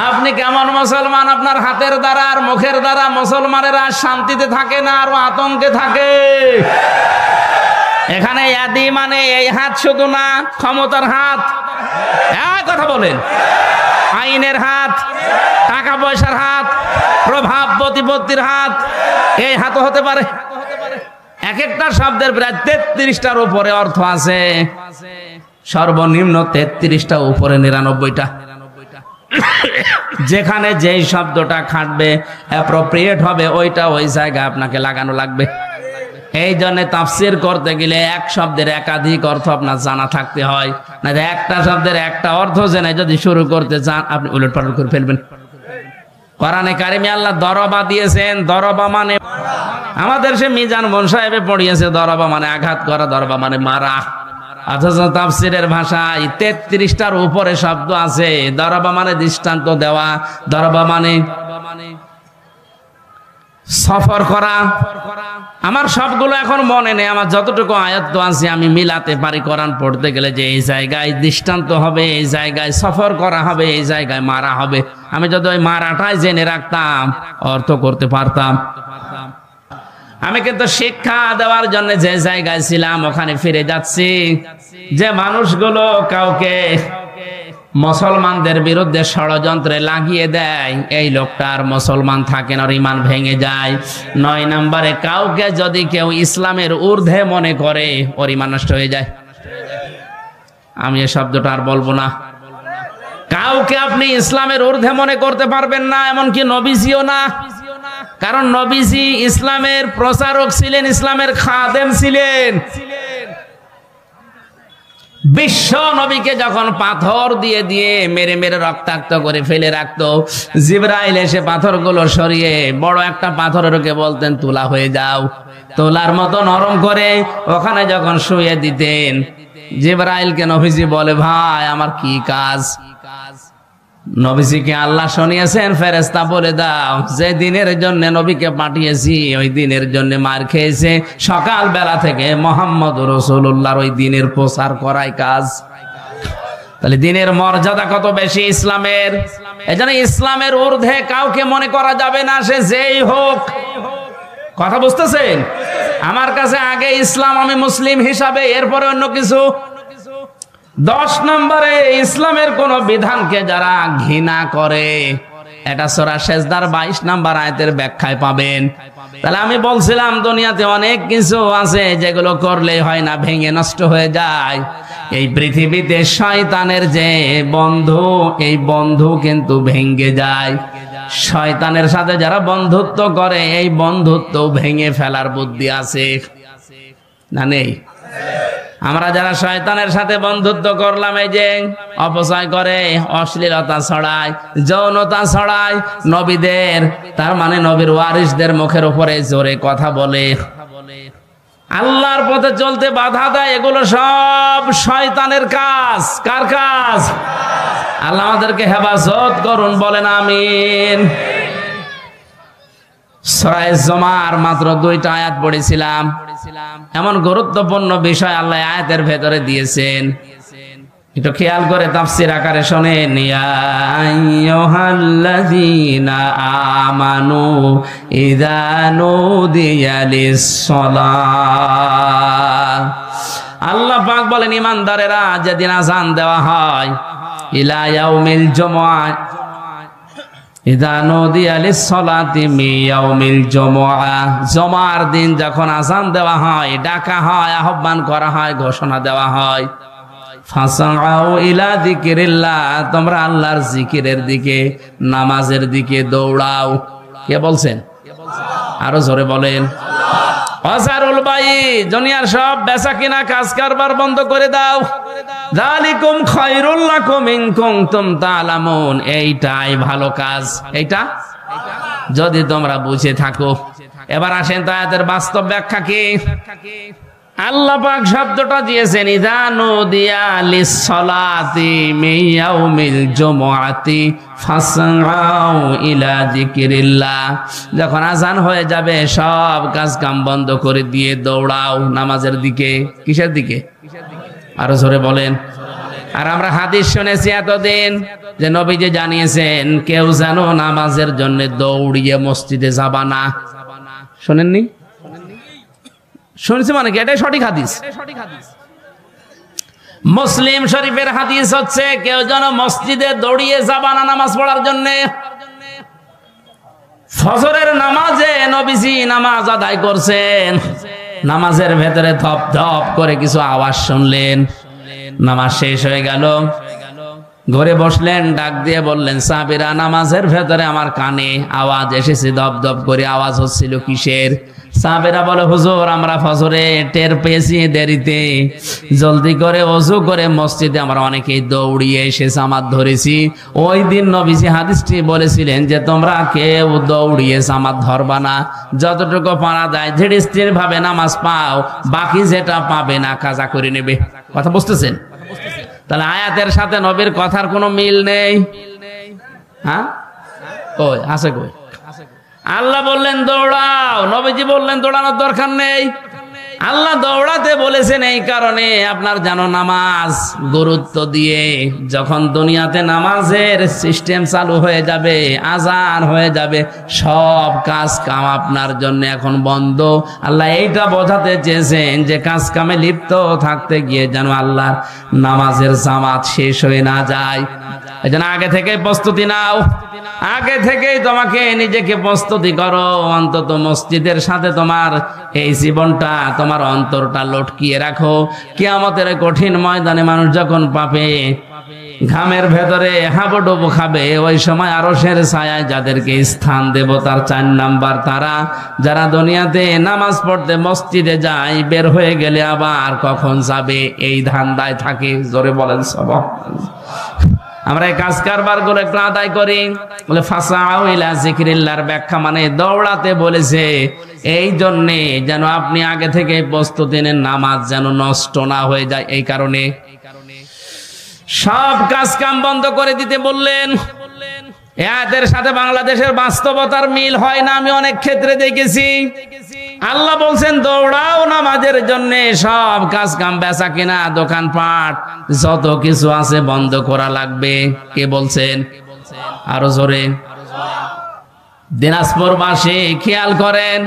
আপনি কেমন মুসলমান? আপনার হাতের দ্বারা আর মুখের দ্বারা মুসলমানেরা শান্তিতে থাকে না, আরো আতঙ্কে থাকে। এখানে ইয়াদি মানে এই হাত শুধু না, ক্ষমতার হাত, এক কথা বলেন, আইনের হাত, টাকা পয়সার হাত, প্রভাব প্রতিপত্তির হাত, এই হাতও হতে পারে। এক একটা শব্দের প্রায় 33টার উপরে অর্থ আছে, সর্বনিম্ন 33টা, উপরে 99টা। যেখানে যেই শব্দটা খাটবে, অ্যাপ্রোপ্রিয়েট হবে, ওইটা ওই জায়গায় আপনাকে লাগানো লাগবে। এই জন্য তাফসীর করতে গেলে এক শব্দের একাধিক অর্থ আপনার জানা থাকতে হয়, না একটা শব্দের একটা অর্থ জেনে যদি শুরু করতে চান, আপনি উলটপালট করে ফেলবেন। কোরআনে কারিমে আল্লাহ দরবা দিয়েছেন, দরবা মানে, আমাদের সে মিজান মন সাহেবে পড়িয়েছে দরবা মানে আঘাত করা, দরবা মানে মারা। অথচ তাফসীরের ভাষায় 33টার উপরে শব্দ আছে। দরবা মানে দৃষ্টান্ত দেওয়া, দরবা মানে সফর করা। আমার সবগুলো এখন মনে নেই, আমার যতটুকু আয়াত আছে আমি মিলাতে পারি কোরআন পড়তে গেলে, যে এই জায়গায় দৃষ্টান্ত হবে, এই জায়গায় সফর করা হবে, এই জায়গায় মারা হবে। আমি যদি ওই মারাটাই জেনে রাখতাম, অর্থ করতে পারতাম। আমি কিন্তু শিক্ষা দেওয়ার জন্য যে জায়গায় ছিলাম ওখানে ফিরে যাচ্ছি। যে মানুষগুলো কাউকে মুসলমানদের বিরুদ্ধে ষড়যন্ত্রে লাগিয়ে দেয়, এই লোকটার মুসলমান থাকে না, ইমান ভেঙে যায়। 9 নম্বরে, কাউকে যদি কেউ ইসলামের ঊর্ধ্বে মনে করে, ওর ইমান নষ্ট হয়ে যায়। আমি এই শব্দটা আর বলবো না। কাউকে আপনি ইসলামের ঊর্ধ্বে মনে করতে পারবেন না, এমনকি নবীজিও না। কারণ নবীজি ইসলামের প্রচারক ছিলেন, ইসলামের খাদেম ছিলেন। বিশ্ব নবীকে যখন পাথর দিয়ে দিয়ে মেরে মেরে রক্তাক্ত করে ফেলে রাখতো, জিবরাইল এসে পাথরগুলো সরিয়ে বড় একটা পাথরের ওকে বলতেন তুলা হয়ে যাও, তোলার মতো নরম করে ওখানে যখন শুয়ে দিতেন, জিবরাইলকে নবীজি বলে, ভাই আমার কি কাজ? নবীজিকে আল্লাহ শুনিয়েছেন, ফেরেশতা বলে দাও যে দিনের জন্য নবীকে পাঠিয়েছি ওই দিনের জন্য মার খেয়েছে, সকাল বেলা থেকে মোহাম্মদ রাসূলুল্লাহর ওই দিনের প্রচার করাই কাজ। তাহলে দিনের মর্যাদা কত বেশি ইসলামের। এজন্য ইসলামের ঊর্ধ্বে কাউকে মনে করা যাবে না, সে যেই হোক। কথা বুঝতেছেন? আমার কাছে আগে ইসলাম, আমি মুসলিম হিসাবে, এরপরে অন্য কিছু। 10 নম্বরে, ইসলামের কোন বিধানকে যারা ঘৃণা করে, এটা সূরা সেজদার 22 নম্বর আয়াতের ব্যাখ্যায় পাবেন। তাহলে আমি বলছিলাম দুনিয়াতে অনেক কিছু আছে যেগুলো করলে হয় না, ভেঙে নষ্ট হয়ে যায়। এই পৃথিবীতে শয়তানের যে বন্ধু, এই বন্ধু কিন্তু ভেঙে যায়। শয়তানের সাথে যারা বন্ধুত্ব করে, এই বন্ধুত্ব ভেঙে ফেলার বুদ্ধি আছে না নেই? আমরা যারা শয়তানের সাথে বন্ধুত্ব করলাম, এই যে অপচয় করে, অশ্লীলতা ছড়ায়, যৌনতা ছড়ায়, নবীদের, তার মানে নবীর ওয়ারিসদের মুখের উপরে জোরে কথা বলে, আল্লাহর পথে চলতে বাধা দেয়, এগুলো সব শয়তানের কাজ। কার কাজ? আল্লাহ আমাদেরকে হেফাজত করুন, বলেন আমিন। সূরা জুমার মাত্র 2টা আয়াত পড়েছিলাম। এমন গুরুত্বপূর্ণ বিষয় আল্লাহ আয়াতের ভেতরে দিয়েছেন, একটু খেয়াল করে তাফসীর আকারে শোনেন। ইয়া আইয়ুহাল্লাযীনা আমানু ইযা নুদিয়া লিস-সালাহ। আল্লাহ পাক বলেন, ঈমানদারেরা যেদিন আযান দেওয়া হয়, ইলা ইয়াউমিল জুমআহ ইযা নুদিয়া লিস-সালাতি মিন ইয়াউমিল জুমআহ, জুমার দিন যখন আযান দেওয়া হয়, ডাকা হয়, আহ্বান করা হয়, ঘোষণা দেওয়া হয়, ফাসাউ ইলা যিকিরিল্লাহ, তোমরা আল্লাহর জিকিরের দিকে, নামাজের দিকে দৌড়াও। কে বলছেন? আরো জোরে বলেন। ওয়াজারুল বাই, দুনিয়ার সব বেচা কিনা কাজ কারবার বন্ধ করে দাও। যালিকুম খায়রুল লাকুম ইন কুনতুম তা'লামুন, এইটাই ভালো কাজ, এইটা যদি তোমরা বুঝে থাকো। এবার আসেন তো আয়াতের বাস্তব ব্যাখ্যা কি। আল্লাহ পাক শব্দটা দিয়েছেন ইযা নুদিয়া লিস-সালাতি মিন ইয়াউমিল জুমআতি ফাসআউ ইলা যিকিরিল্লাহ, যখন আযান হয়ে যাবে সব কাজ কাম বন্ধ করে দিয়ে দৌড়াও নামাজের দিকে। কিসের দিকে? আরো জোরে বলেন। আর আমরা হাদিস শুনেছি এতদিন যে নবীজি জানিয়েছেন কেউ যেন নামাজের জন্য দৌড়িয়ে মসজিদে যাবা না। শুনেননি? শুনছি মানে কি? এটাই সঠিক হাদিস। মুসলিম শরীফের হাদিস হচ্ছে কেউ যেন মসজিদে দৌড়িয়ে যাবা না নামাজ পড়ার জন্য। ফজরের নামাজে নবীজি নামাজ আদায় করছেন, নামাজের ভেতরে ধপ ধপ করে কিছু আওয়াজ শুনলেন, নামাজ শেষ হয়ে গেল, ঘরে বসলেন, ডাক দিয়ে বললেন সাহাবীরা নামাজের ভেতরে আমার কানে আওয়াজ এসেছে, ধপ ধপ করে আওয়াজ হচ্ছিল, কিসের? সাহাবীরা বলে হুজুর আমরা ফজরে টের পেয়েছি দেরিতে, জলদি করে ওযু করে মসজিদে আমরা অনেকেই দৌড়িয়ে এসে জামাত ধরেছি। ওই দিন নবীজি হাদিসটি বলেছিলেন যে তোমরা কেউ দৌড়িয়ে জামাত ধরবা না, যতটুকু পারা যায় ধীরে স্থির ভাবে নামাজ পাও, বাকি যেটা পাবে না কাজা করে নেবে। কথা বুঝতেছেন? তাহলে আয়াতের সাথে নবীর কথার কোনো মিল নেই। হ্যাঁ, কই আছে? কই? আল্লাহ বললেন দৌড়াও, নবীজি বললেন দৌড়ানোর দরকার নেই। আল্লাহ দৌড়াতে বলেছেন এই কারণে আপনার জানো নামাজ গুরুত্ব দিয়ে, যখন দুনিয়াতে নামাজের সিস্টেম চালু হয়ে যাবে, আজান হয়ে যাবে, সব কাজ কাম আপনার জন্য এখন বন্ধ। আল্লাহ এইটা বোঝাতে চেয়েছেন যে কাজ কামে লিপ্ত থাকতে গিয়ে যেন আল্লাহর নামাজের জামাত শেষ হয়ে না যায়। এই জন্য আগে থেকে প্রস্তুতি নাও, আগে থেকেই তোমাকে নিজেকে প্রস্তুতি করো, অন্তত মসজিদের সাথে তোমার এই জীবনটা, তোমার অন্তরটা লটকিয়ে রাখো। কিয়ামতের কঠিন ময়দানে মানুষ যখন পাবে ঘামের ভেতরে হাবুডুবু খাবে, ওই সময় আরশের ছায়ায় যাদেরকে স্থান দেব তার 4 নাম্বার তারা, যারা দুনিয়াতে নামাজ পড়তে মসজিদে যায়, বের হয়ে গেলে আবার কখন যাবে এই ধান্দায় থাকে। জোরে বলেন সুবহানাল্লাহ। আমরা এই কাজ কারবার গুলো একটু আদায় করি। বলে ফাসাউ ইলা যিকিরিল্লাহর ব্যাখ্যা মানে দৌড়াতে বলেছে এই জন্যে যেন আপনি আগে থেকে প্রস্তুতি নেন, নামাজ যেন নষ্ট না হয়ে যায়। এই কারণে সব কাজ কাম বন্ধ করে দিতে বললেন। এদের সাথে বাংলাদেশের বাস্তবতার মিল হয় না, আমি অনেক ক্ষেত্রে দেখেছি। আল্লাহ বলছেন দৌড়াও নামাজের জন্য, সব কাজ কাম বেচা কিনা দোকানপাট যত কিছু আছে বন্ধ করা লাগবে। কে বলছেন? আরো জোরে। দিনাজপুরবাসী খেয়াল করেন,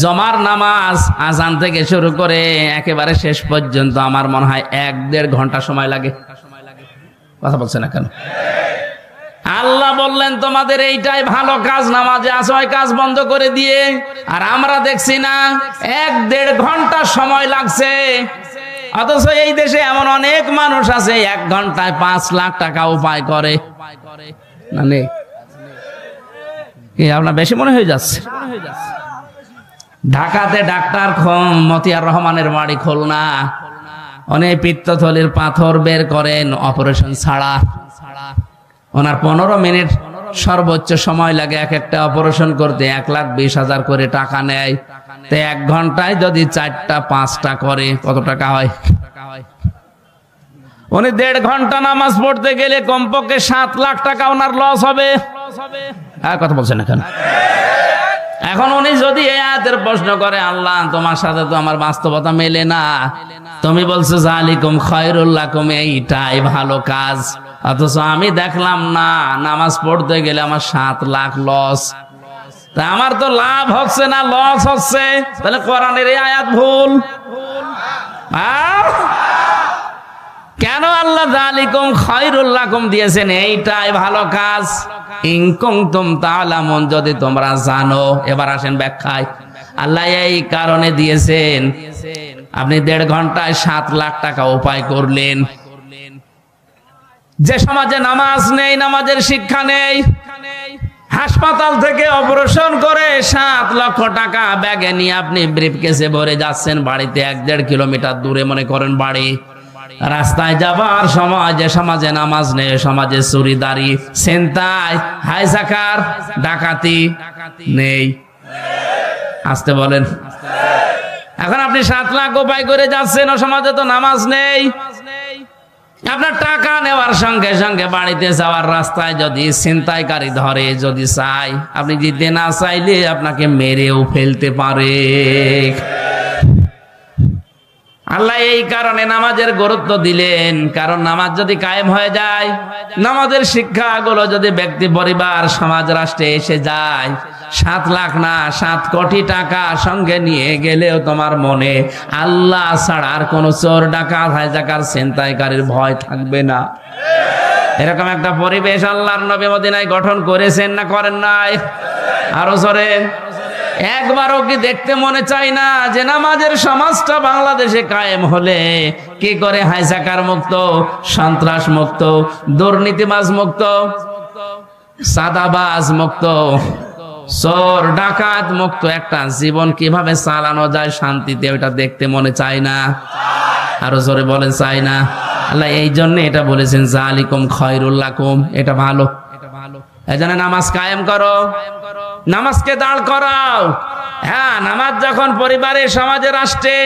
জমার নামাজ আজান থেকে শুরু করে একেবারে শেষ পর্যন্ত আমার মনে হয় 1-1.5 ঘন্টা সময় লাগে। কথা বলছে না কেন? আল্লাহ বললেন তোমাদের এইটাই ভালো কাজ, নামাজে আসো, ওই কাজ বন্ধ করে দিয়ে। আর আমরা দেখছি না 1-1.5 ঘন্টা সময় লাগছে, অথচ এই দেশে এমন অনেক মানুষ আছে 1 ঘন্টায় 5 লাখ টাকা উপায় করে। না নেই? আপনার বেশি মনে হয়ে যাচ্ছে। ঢাকাতে ডাক্তার মতিয়ার রহমানের বাড়ি খুলনা, অনেক পিত্তথলির পাথর বের করেন অপারেশন ছাড়া। ওনার 15 মিনিট সর্বোচ্চ সময় লাগে এক একটা অপারেশন করতে, 1,20,000 করে টাকা নেয়। তো 1 ঘন্টায় যদি 4টা 5টা করে কত টাকা হয়? উনি 1.5 ঘন্টা নামাজ পড়তে গেলে কমপক্ষে 7 লাখ টাকা ওনার লস হবে। কথা বলছেন না কেন? এখন উনি যদি এই আয়াতের প্রশ্ন করে, আল্লাহ তোমার সাথে তো আমার বাস্তবতা মেলে না, তুমি বলছো যালিকুম খায়রুল লাকুম, এইটাই ভালো কাজ, অথচ আমি দেখলাম না নামাজ পড়তে গেলে আমার 7 লাখ লস, তা আমার তো লাভ হচ্ছে না লস হচ্ছে, তাহলে কোরআনের এই আয়াত ভুল। কেন আল্লাহ যালিকুম খায়রুল লাকুম দিয়েছেন, এইটাই ভালো কাজ? ইন কুনতুম তা'লামুন, যদি তোমরা জানো। এবার আসেন ব্যাখ্যায়। আল্লাহ এই কারণে দিয়েছেন, আপনি 1.5 ঘন্টায় 7 লাখ টাকা উপায় করলেন। যে সমাজে নামাজ নেই, নামাজের শিক্ষা নেই, হাসপাতাল থেকে অপারেশন করে 7 লক্ষ টাকা ব্যাগে নিয়ে আপনি ব্রিফকেসে ভরে যাচ্ছেন বাড়িতে, 1-1.5 কিলোমিটার দূরে মনে করেন বাড়ি। রাস্তায় যাবার সময় যে সমাজে নামাজ নেই, সমাজে চুরিদারি, ছিনতাই, হাইজাকার, ডাকাতি নেই। আসতে বলেন। এখন আপনি 7 লাখ উপায় করে যাচ্ছেন, ও সমাজে তো নামাজ নেই। আপনার টাকা নেওয়ার সঙ্গে সঙ্গে বাড়িতে যাওয়ার রাস্তায় যদি ছিনতাইকারী ধরে, যদি চাই, আপনি দিতে না চাইলে আপনাকে মেরেও ফেলতে পারে। আল্লাহ এই কারণে নামাজের গুরুত্ব দিলেন, কারণ নামাজ যদি কায়েম হয়ে যায়, নামাজের শিক্ষাগুলো যদি ব্যক্তি, পরিবার, সমাজ, রাষ্ট্রে এসে যায়, 7 লাখ না 7 কোটি টাকা সঙ্গে নিয়ে গেলেও তোমার মনে আল্লাহ ছাড়া আর কোন চোর, ডাকাত, হাইজাকার, ছিনতাইকারীর ভয় থাকবে না। এরকম একটা পরিবেশ আল্লাহর নবী মদিনায় গঠন করেছেন না করেন নাই? আরো জোরে। একবারও কি দেখতে মনে চায় না যে নামাজের সমাজটা বাংলাদেশে কায়েম হলে কি করে হাইজাকার মুক্ত, সন্ত্রাস মুক্ত, দুর্নীতিবাজ মুক্ত, সাদাবাজ মুক্ত, চোর ডাকাত মুক্ত একটা জীবন কিভাবে চালানো যায় শান্তিতে, ওটা দেখতে মনে চায় না? আরো জোরে বলেন, চাই না? আল্লাহ এই জন্য এটা বলেছেন যালিকুম খায়রুল লাকুম, এটা ভালো। এজন্য নামাজ কায়েম করো, নামাজকে দাঁড় করাও। হ্যাঁ, নামাজ যখন পরিবারে, সমাজে, রাষ্ট্রে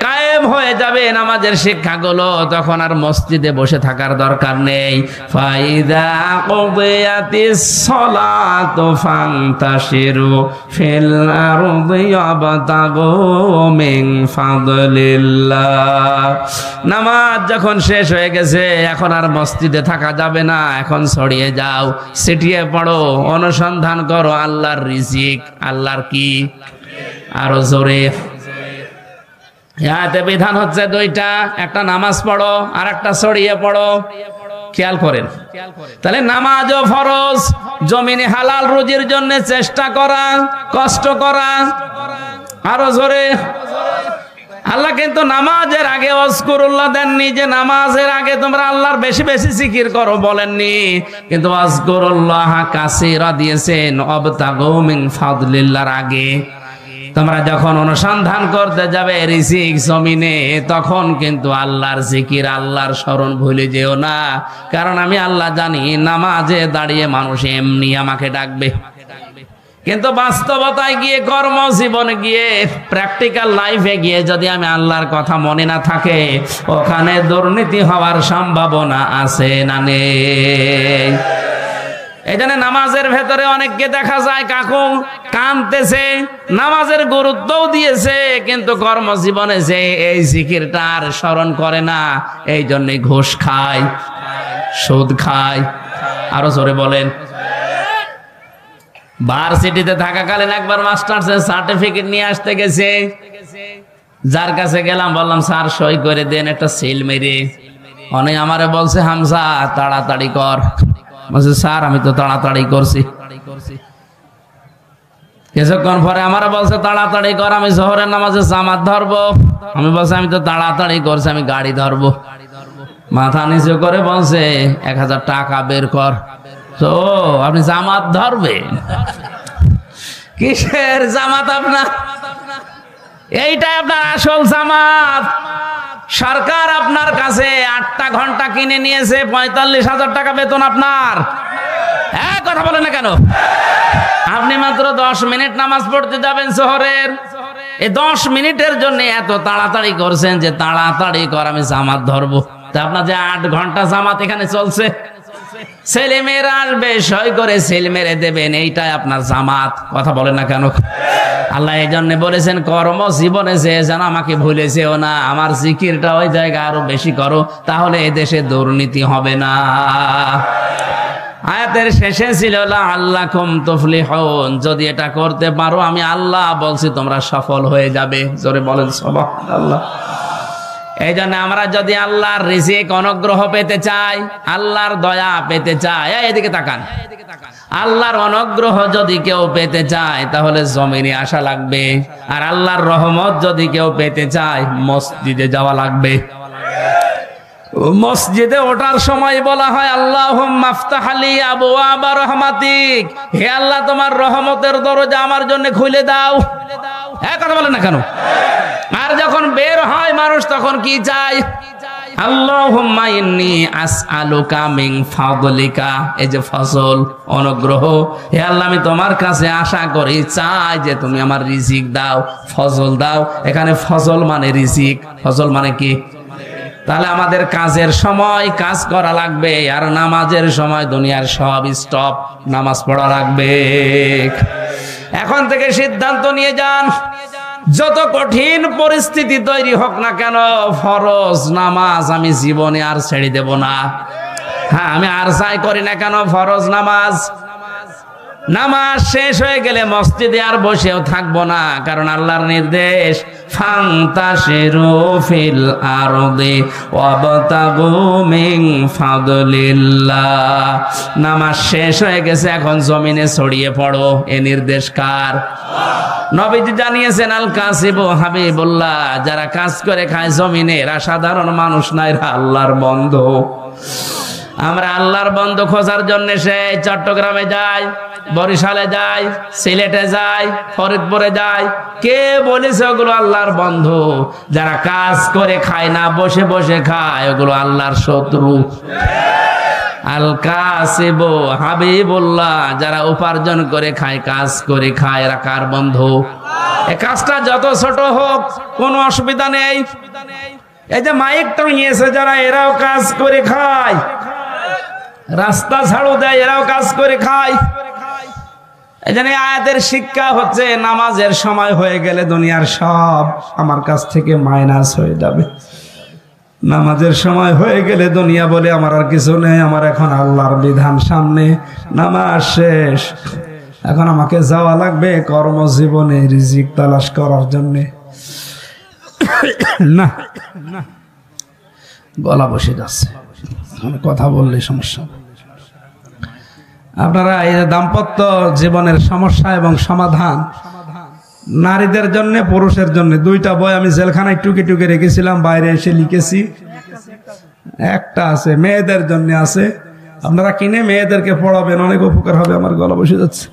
কায়েম হয়ে যাবে নামাজের শিক্ষাগুলো, তখন আর মসজিদে বসে থাকার দরকার নেই। ফাইদা কুদিয়াতিস সালাতু ফান্তাশিরু ফিল আরদি ওয়াবতাগু মিন ফাদলিল্লাহ। নামাজ যখন শেষ হয়ে গেছে, এখন আর মসজিদে থাকা যাবে না, এখন ছড়িয়ে যাও, ছিটিয়ে পড়ো, অনুসন্ধান করো আল্লাহর রিজিক। আল্লাহর কি? আরো জোরে। এতে বিধান হচ্ছে 2টা, একটা নামাজ পড়ো আর একটা ছড়িয়ে পড়ো। খেয়াল করেন, তাহলে নামাজও ফরজ, জমিনে হালাল রুজির জন্য চেষ্টা করা, কষ্ট করা। আরো জোরে। আল্লাহ কিন্তু নামাজের আগে ওয়াজকুরুল্লাহ দেননি, যে নামাজের আগে তোমরা আল্লাহর বেশি বেশি জিকির করো, বলেননি। কিন্তু ওয়াজকুরুল্লাহ কাসীরা দিয়েছেন, ওয়াবতাগু মিন ফাদলিল্লাহর আগে। তোমরা যখন অনুসন্ধান করতে যাবে রিজিক জমিনে, তখন কিন্তু আল্লাহর জিকির, আল্লাহর স্মরণ ভুলে যেও না, কারণ আমি আল্লাহ জানি নামাজে দাঁড়িয়ে মানুষ এমনি আমাকে ডাকবে। কিন্তু বাস্তবতায় গিয়ে, কর্মজীবনে গিয়ে, প্র্যাকটিক্যাল লাইফে গিয়ে যদি আমি আল্লাহর কথা মনে না থাকে, ওখানে দুর্নীতি হওয়ার সম্ভাবনা আছে না নেই? এই জন্য নামাজের ভেতরে অনেককে দেখা যায় কাকু কাঁদতেছে, নামাজের গুরুত্বও দিয়েছে, কিন্তু কর্মজীবনে যে এই জিকিরটা আর স্মরণ করে না, এই জন্যই ঘুষ খায়, সুদ খায়। আরো জোরে বলেন। ভার্সিটিতে থাকাকালীন একবার মাস্টার্সের সার্টিফিকেট নিয়ে আসতে গেছে, যার কাছে গেলাম, বললাম স্যার সই করে দেন একটা সিল মেরে। অনেক আমারে বলছে হামজা তাড়াতাড়ি কর। বলছে স্যার আমি তো তাড়াতাড়ি করছি। কিছুক্ষণ পরে আমারে বলছে তাড়াতাড়ি কর, আমি জোহরের নামাজে জামাত ধরবো। আমি বলছি আমি তো তাড়াতাড়ি করছি, আমি গাড়ি ধরবো। মাথা নিচু করে বলছে 1000 টাকা বের কর। তো আপনি জামাত ধরবেন? কিসের জামাত আপনার? এইটাই আপনার আসল জামাত। সরকার আপনার কাছে 8টা ঘন্টা কিনে নিয়েছে, 45,000 টাকা বেতন আপনার। কথা বলেন না কেন? আপনি মাত্র 10 মিনিট নামাজ পড়তে যাবেন শহরের, এই 10 মিনিটের জন্য এত তাড়াতাড়ি করছেন যে তাড়াতাড়ি কর, আমি জামাত ধরবো। তা আপনার যে 8 ঘন্টা জামাত এখানে চলছে, ছেলে মেয়েরা আসবে, সই করে সিল মেরে দেবেন, এইটাই আপনার জামাত। কথা বলেন না কেন? আল্লাহ এই জন্য বলেছেন কর্ম জীবনে যে যেন আমাকে ভুলেছেও না, আমার জিকিরটা ওই জায়গায় আরো বেশি করো, তাহলে এদেশে দুর্নীতি হবে না। আয়াতের শেষে ছিল লাআল্লাকুম তুফলিহুন, যদি এটা করতে পারো আমি আল্লাহ বলছি তোমরা সফল হয়ে যাবে। জোরে বলেন সুবহানাল্লাহ। এই জন্য আমরা যদি আল্লাহর রিজিক অনুগ্রহ পেতে চাই, আল্লাহর দয়া পেতে চাই, এদিকে তাকান, আল্লাহর অনুগ্রহ যদি কেউ পেতে চায় তাহলে জমিনে আসা লাগবে, আর আল্লাহর রহমত যদি কেউ পেতে চায় মসজিদে যাওয়া লাগবে। মসজিদে ওঠার সময় বলা হয় আল্লাহুম্মা আফতাহ লি আবওয়াবা রাহমাতিক, হে আল্লাহ তোমার রহমতের দরজা আমার জন্য খুলে দাও। কথা বলেন না কেন? আর যখন বের হয় মানুষ তখন কি চায়? আল্লাহুম্মা ইন্নী আসআলুকা মিন ফাদলিকা, এই যে ফজল অনুগ্রহ, হে আল্লাহ আমি তোমার কাছে আশা করি, চাই যে তুমি আমার রিজিক দাও, ফজল দাও। এখানে ফজল মানে রিজিক, ফজল মানে কি? তাহলে আমাদের কাজের সময় কাজ করা লাগবে, আর নামাজের সময় দুনিয়ার সব স্টপ, নামাজ পড়া লাগবে। এখন থেকে সিদ্ধান্ত নিয়ে যান, যত কঠিন পরিস্থিতি তৈরি হোক না কেন, ফরজ নামাজ আমি জীবনে আর ছেড়ে দেব না। হ্যাঁ, আমি আর চাই করি না কেন, ফরজ নামাজ। নামাজ শেষ হয়ে গেলে মসজিদে আর বসেও থাকবো না, কারণ আল্লাহর নির্দেশ ফান্তাশিরু ফিল আরদি ওয়াবতাগু মিন ফাদলিল্লাহ। নামাজ শেষ হয়ে গেছে, এখন জমিনে ছড়িয়ে পড়ো, এ নির্দেশ কার? নবীজি জানিয়েছেন আল কাসিবু হাবিবুল্লাহ, যারা কাজ করে খায় জমিনে, এরা সাধারণ মানুষ না, এরা আল্লাহর বন্ধু। আমরা আল্লাহর বন্ধু খোঁজার জন্য সেই চট্টগ্রামে যাই, বরিশালে যাই, সিলেটে যাই, ফরিদপুরে যাই। কে বলেছে ওগুলো আল্লাহর বন্ধু? যারা কাজ করে খায় না, বসে বসে খায়, ওগুলো আল্লাহর শত্রু। আল কাসিবু হাবিবুল্লাহ, যারা উপার্জন করে খায়, কাজ করে খায়, এরা কার বন্ধু? এই কাজটা যত ছোট হোক কোনো অসুবিধা নেই। এই যে মাইক টাঙিয়েছে যারা, এরাও কাজ করে খায়, রাস্তা ঝাড়ু দেয়, এরাও কাজ করে খায়। এই জন্য আয়াতের শিক্ষা হচ্ছে নামাজের সময় হয়ে গেলে দুনিয়ার সব আমার কাছ থেকে মাইনাস হয়ে যাবে। নামাজের সময় হয়ে গেলে দুনিয়া বলে আমার আর কিছু নেই, আমার এখন আল্লাহর বিধান সামনে, নামাজ শেষ, এখন আমাকে যাওয়া লাগবে কর্মজীবনে রিজিক তালাশ করার জন্যে। না, গলা বসে যাচ্ছে, কথা বললে সমস্যা। আপনারা এই দাম্পত্য জীবনের সমস্যা এবং সমাধান, নারীদের জন্য পুরুষের জন্য, দুইটা বই আমি জেলখানায় টুকে টুকে রেখেছিলাম, বাইরে এসে লিখেছি। একটা আছে মেয়েদের জন্য আছে, আপনারা কিনে মেয়েদেরকে পড়াবেন, অনেক উপকার হবে। আমার গলা বসে যাচ্ছে।